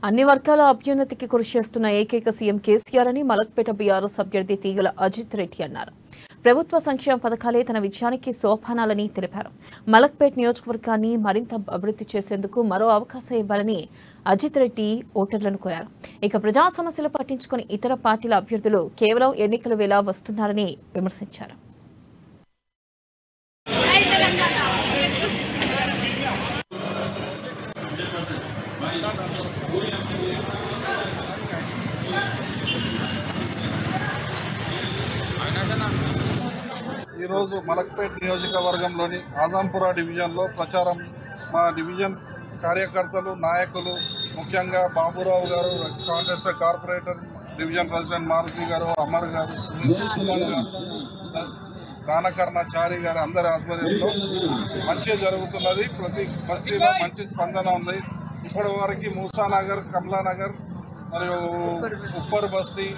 అన్ని వర్గాల అభ్యున్నతికి కృషి చేస్తున్న ఏకైక సీఎం కేసీఆర్ అని మలక్పేట బీఆర్ఎస్ అభ్యర్థి తీగల అజిత్ రెడ్డి అన్నారు. ప్రభుత్వ సంక్షేమ పథకాలే తన విజయానికి సోపానాలని తెలిపారు. మలక్పేట్ నియోజకవర్గాన్ని మరింత అభివృద్ధి చేసేందుకు మరో అవకాశం ఇవ్వాలని అజిత్ రెడ్డి ఓటర్లను కోరారు. ఇక ప్రజా సమస్యలు పట్టించుకుని ఇతర పార్టీల అభ్యర్థులు కేవలం ఎన్నికల వేళ వస్తున్నారని విమర్శించారు. ఈరోజు మలక్పేట్ నియోజకవర్గంలోని ఆజంపురా డివిజన్లో ప్రచారం మా డివిజన్ కార్యకర్తలు నాయకులు ముఖ్యంగా బాబురావు గారు Congress corporator division president Maruthi గారు అమర్ గారు సుమన్ గారు రానకర్ణచారి గారు అందరి ఆధ్వర్యంలో మంచిగా జరుగుతున్నది. ప్రతి బస్తీలో మంచి స్పందన ఉంది. ఇప్పటి వరకు మూసానగర్, కమలానగర్ మరియు ఉప్పర్ బస్తీ